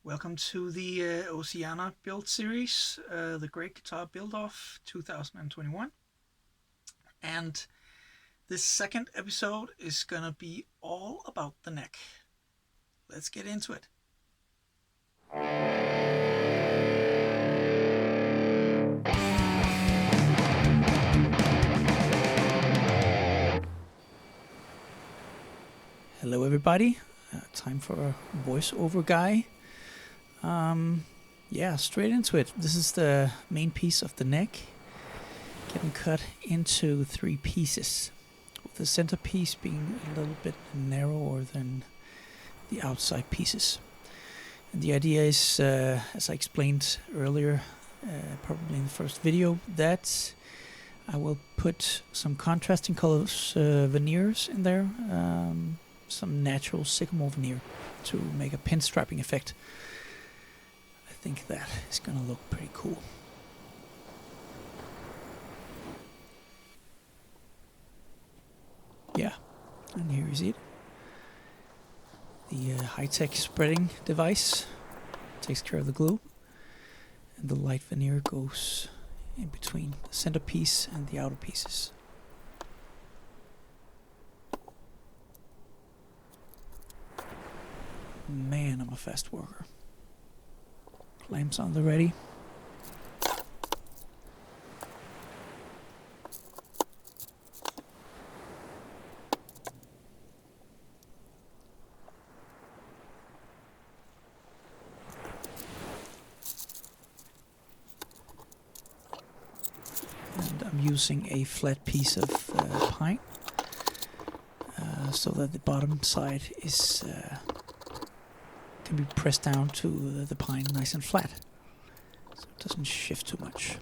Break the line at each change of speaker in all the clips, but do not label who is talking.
Welcome to the Oceana build series, the Great Guitar Build Off 2021. And this second episode is gonna be all about the neck. Let's get into it. Hello everybody, time for a voiceover guy. Yeah, straight into it. This is the main piece of the neck, getting cut into 3 pieces, with the center piece being a little bit narrower than the outside pieces. And the idea is, as I explained earlier, probably in the first video, that I will put some contrasting colors veneers in there, some natural sycamore veneer to make a pinstriping effect. I think that is gonna look pretty cool. Yeah, and here you see it. The high-tech spreading device takes care of the glue, and the light veneer goes in between the center piece and the outer pieces. Man, I'm a fast worker. Clamps on the ready. And I'm using a flat piece of pine so that the bottom side is can be pressed down to the pine nice and flat, so it doesn't shift too much.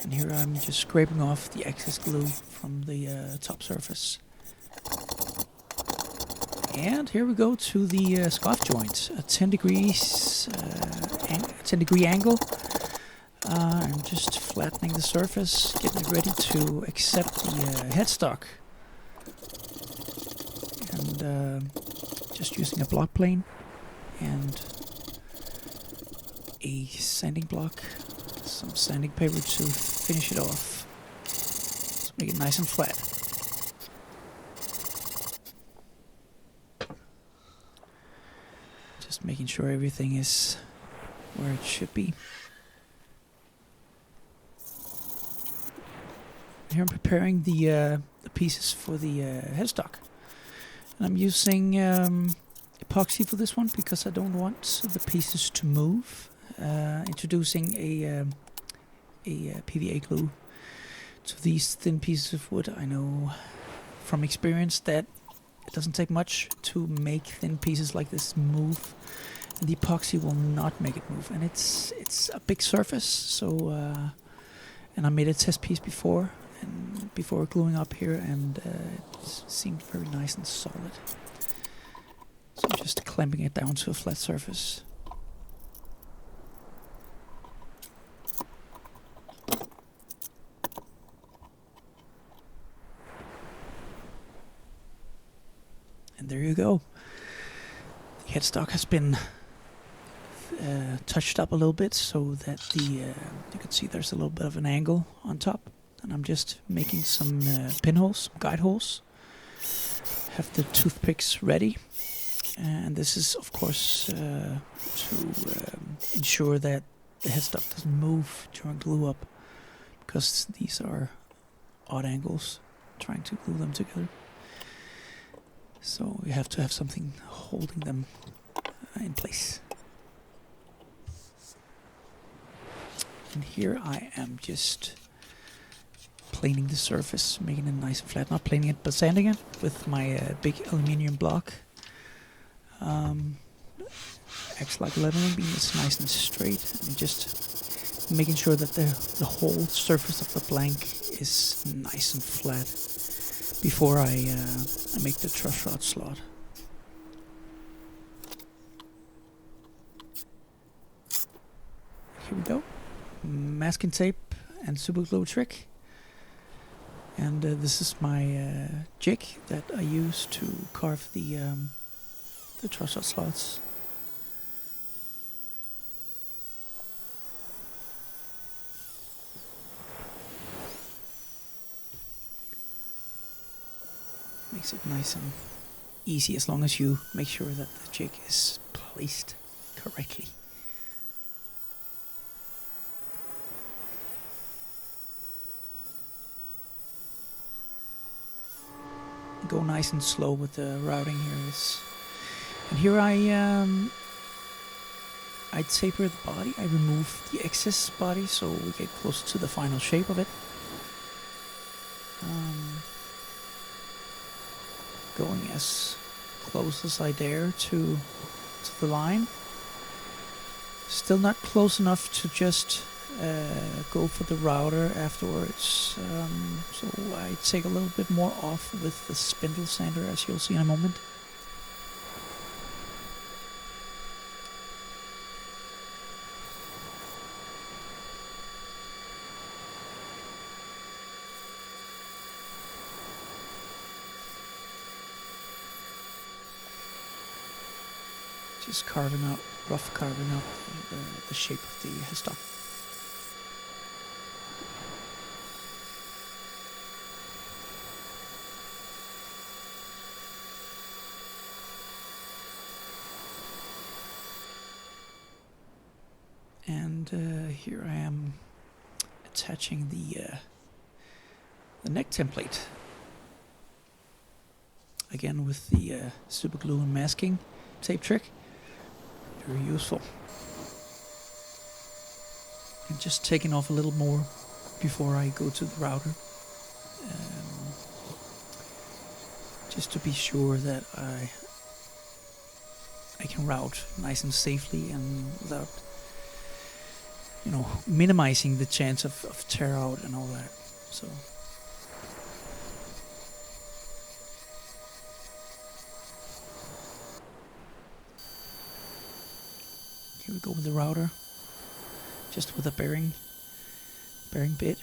And here I'm just scraping off the excess glue from the top surface. And here we go to the scarf joint, a 10 degrees, 10 degree angle. I'm just flattening the surface, getting it ready to accept the headstock. And just using a block plane and a sanding block, some sanding paper to finish it off. Let's make it nice and flat. Just making sure everything is where it should be. Here I'm preparing the pieces for the headstock, and I'm using epoxy for this one because I don't want the pieces to move. Introducing a PVA glue to these thin pieces of wood. I know from experience that it doesn't take much to make thin pieces like this move, and the epoxy will not make it move. And it's a big surface, so and I made a test piece before gluing up here, and it seemed very nice and solid. So I'm just clamping it down to a flat surface. And there you go. The headstock has been touched up a little bit so that you can see there's a little bit of an angle on top. And I'm just making some pinholes, some guide holes. Have the toothpicks ready. And this is, of course, to ensure that the headstock doesn't move during glue up, because these are odd angles, trying to glue them together. So you have to have something holding them in place. And here I am just planing the surface, making it nice and flat. Not planing it, but sanding it with my big aluminium block. Acts like lettering, being it's nice and straight, and just making sure that the whole surface of the blank is nice and flat before I make the truss rod slot. Here we go. Masking tape and super glue trick. And this is my jig that I use to carve the truss rod slots. Makes it nice and easy as long as you make sure that the jig is placed correctly. Go nice and slow with the routing here. And here I taper the body. I remove the excess body so we get close to the final shape of it. Going as close as I dare to the line. Still not close enough to just go for the router afterwards. So I take a little bit more off with the spindle sander, as you'll see in a moment. Just rough carving out the shape of the headstock. And here I am attaching the neck template. Again with the super glue and masking tape trick. Very useful. And just taking off a little more before I go to the router. Just to be sure that I can route nice and safely and without, minimizing the chance of tear out and all that. So here we go with the router, just with a bearing bit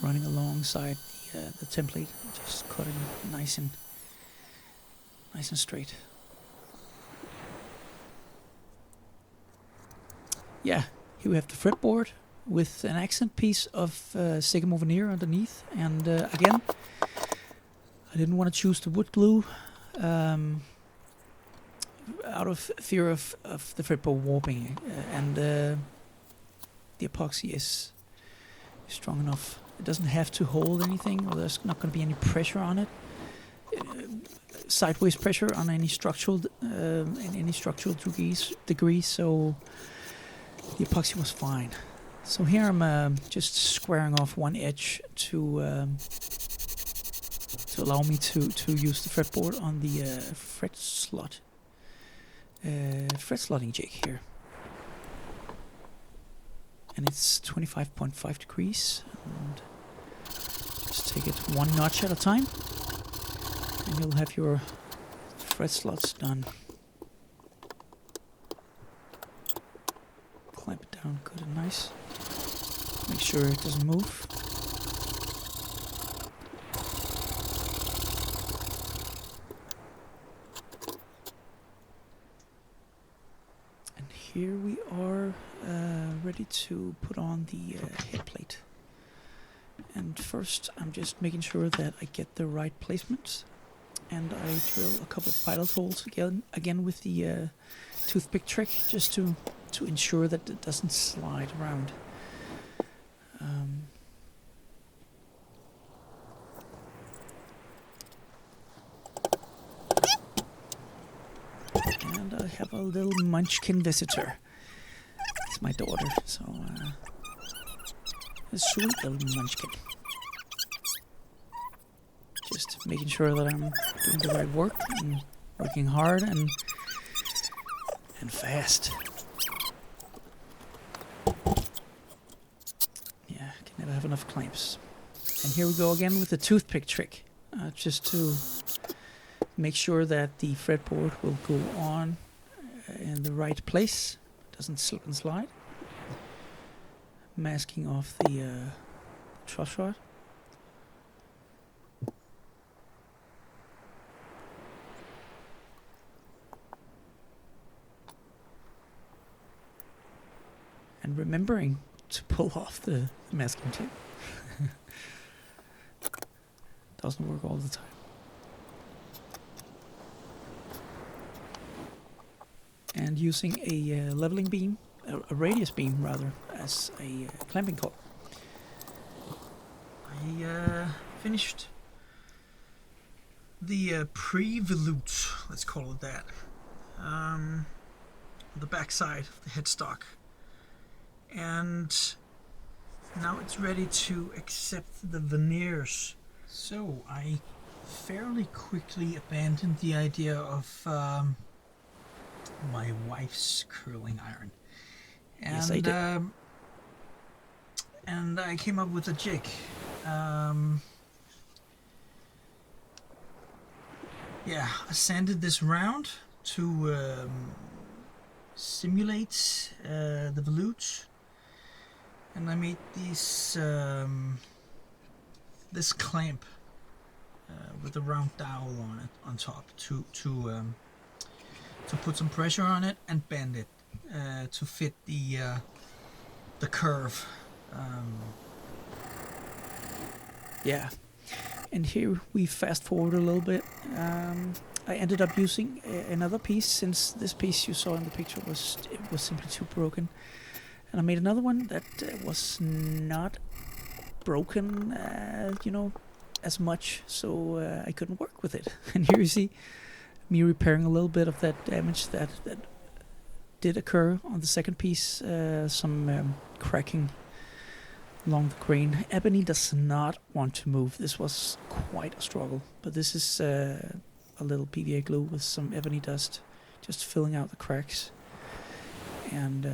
running alongside the template, just cutting nice and straight. Yeah, here we have the fretboard with an accent piece of Sycamore veneer underneath, and again, I didn't want to choose the wood glue. Out of fear of the fretboard warping, and the epoxy is strong enough. It doesn't have to hold anything, or there's not going to be any pressure on it. Sideways pressure on any structural degrees. So the epoxy was fine. So here I'm just squaring off one edge to allow me to use the fretboard on the fret slotting jig here, and it's 25.5 degrees, and just take it one notch at a time and you'll have your fret slots done. Clamp it down good and nice, make sure it doesn't move. Here we are ready to put on the head plate. And first I'm just making sure that I get the right placement. And I drill a couple of pilot holes again with the toothpick trick, just to ensure that it doesn't slide around. And I have a little munchkin visitor. It's my daughter, so a sweet little munchkin. Just making sure that I'm doing the right work and working hard and fast. Yeah, can never have enough clamps. And here we go again with the toothpick trick, just to make sure that the fretboard will go on in the right place, doesn't slip and slide. Masking off the truss rod. and remembering to pull off the masking tape. Doesn't work all the time. And using a leveling beam, a radius beam rather, as a clamping cord. I finished the pre-volute, let's call it that, the back side of the headstock, and now it's ready to accept the veneers. So I fairly quickly abandoned the idea of my wife's curling iron, and yes, I did.
And I came up with a jig. Yeah, I sanded this round to simulate the volute, and I made these this clamp with a round dowel on it on top to put some pressure on it and bend it to fit the curve.
Yeah, and here we fast forward a little bit. I ended up using another piece, since this piece you saw in the picture was simply too broken, and I made another one that was not broken, you know, as much, so I couldn't work with it. And here you see me repairing a little bit of that damage that did occur on the second piece, some cracking along the grain. Ebony does not want to move. This was quite a struggle, but this is a little PVA glue with some ebony dust, just filling out the cracks, and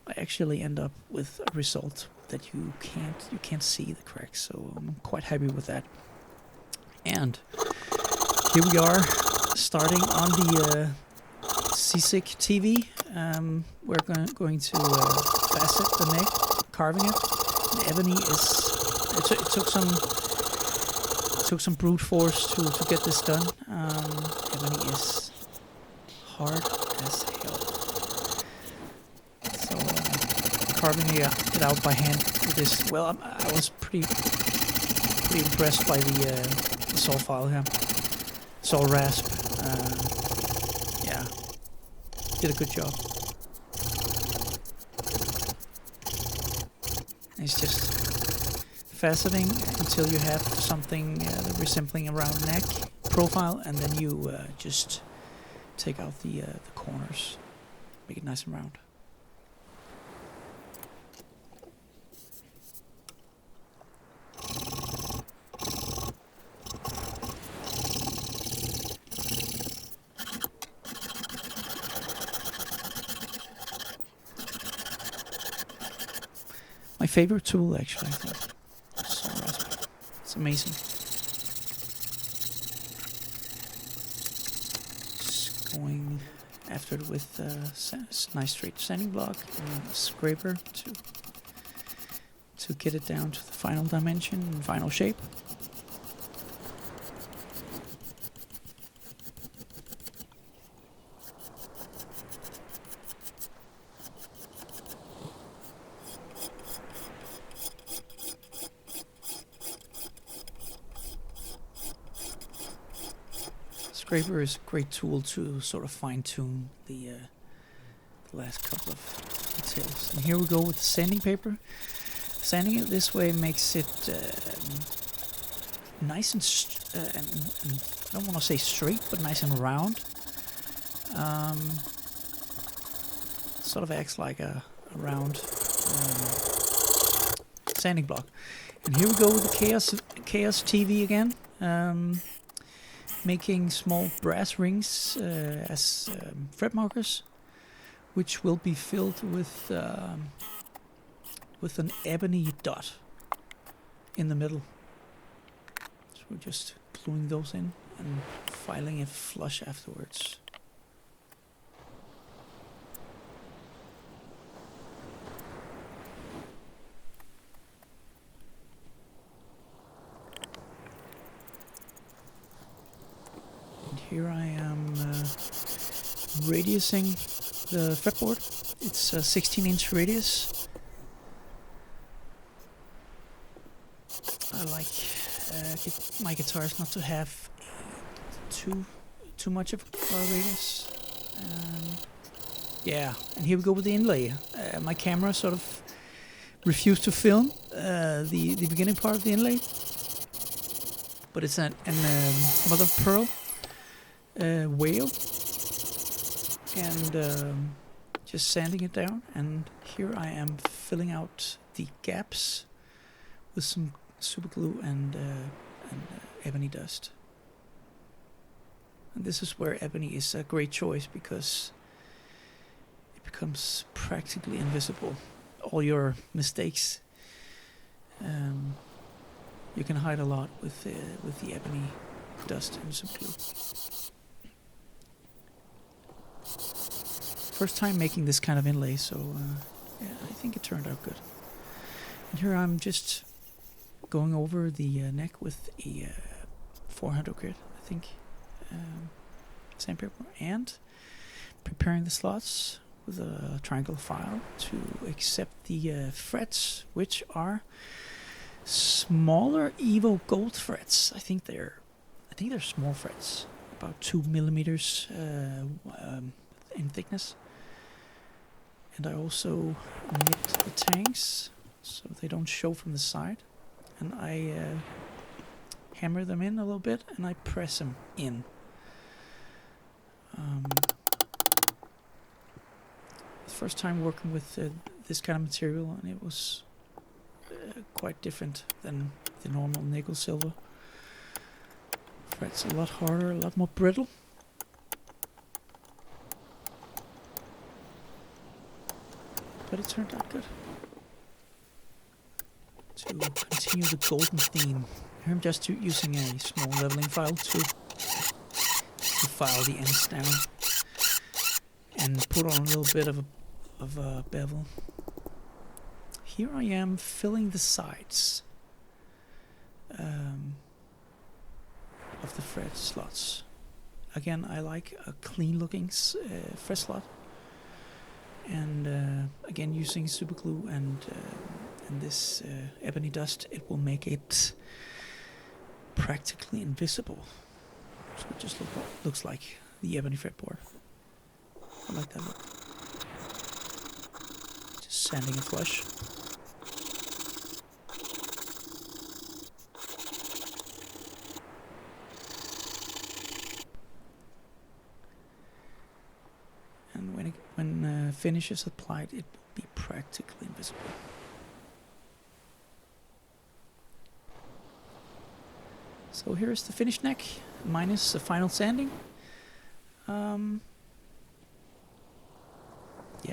I actually end up with a result that you can't see the cracks, so I'm quite happy with that. And here we are, starting on the Seasick TV. We're going to facet the neck, carving it. The ebony is it took some brute force to get this done. Ebony is hard as hell, so carving it out by hand with this. Well, I was pretty impressed by the saw file here. Saw rasp. Yeah, did a good job. It's just faceting until you have something resembling a round neck profile, and then you just take out the corners, make it nice and round. My favorite tool, actually, I think. Saw rasp. It's amazing. Just going after it with a nice straight sanding block and a scraper to get it down to the final dimension and final shape. Scraper is a great tool to sort of fine-tune the last couple of details. And here we go with the sanding paper. Sanding it this way makes it nice and I don't want to say straight, but nice and round. Sort of acts like a round sanding block. And here we go with the Chaos TV again. Making small brass rings as fret markers, which will be filled with an ebony dot in the middle. So we're just gluing those in and filing it flush afterwards. Here I am radiusing the fretboard It's a 16-inch radius. I like my guitars not to have too much of a radius. Yeah, and here we go with the inlay. My camera sort of refused to film the beginning part of the inlay, but it's an mother of pearl whale, and just sanding it down. And here I am filling out the gaps with some super glue and ebony dust. And this is where ebony is a great choice because it becomes practically invisible. All your mistakes, you can hide a lot with the ebony dust and some glue. First time making this kind of inlay, so yeah, I think it turned out good. And here I'm just going over the neck with a 400 grit, I think, sandpaper, and preparing the slots with a triangle file to accept the frets, which are smaller Evo Gold frets. I think they're small frets, about 2 millimeters in thickness. And I also knit the tangs so they don't show from the side. And I hammer them in a little bit and I press them in. First time working with this kind of material, and it was quite different than the normal nickel silver. Frets a lot harder, a lot more brittle. But it turned out good. To continue the golden theme, here I'm just using a small leveling file to file the ends down and put on a little bit of a bevel. Here I am filling the sides of the fret slots. Again, I like a clean looking fret slot, and again using super glue and this ebony dust, it will make it practically invisible. So it just looks like the ebony fretboard. I like that look. Just sanding it flush. And when finish is applied, it will be practically invisible. So here's the finished neck, minus the final sanding. Yeah,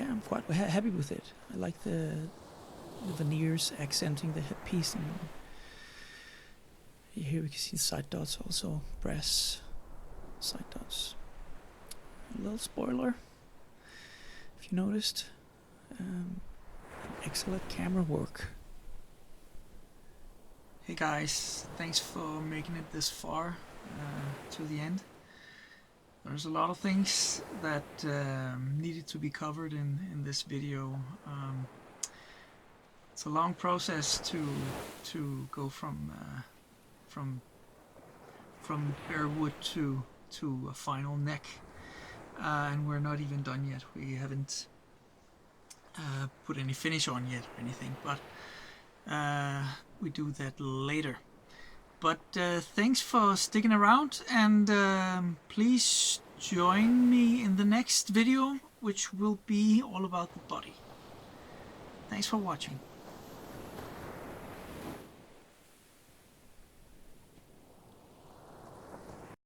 I'm quite happy with it. I like the veneers accenting the headpiece, and here we can see the side dots, also brass side dots. A little spoiler, if you noticed. Excellent camera work.
Hey guys, thanks for making it this far to the end. There's a lot of things that needed to be covered in this video. It's a long process to go from bare wood to a final neck, and we're not even done yet. We haven't put any finish on yet or anything, but we do that later. But thanks for sticking around, and please join me in the next video, which will be all about the body. Thanks for watching.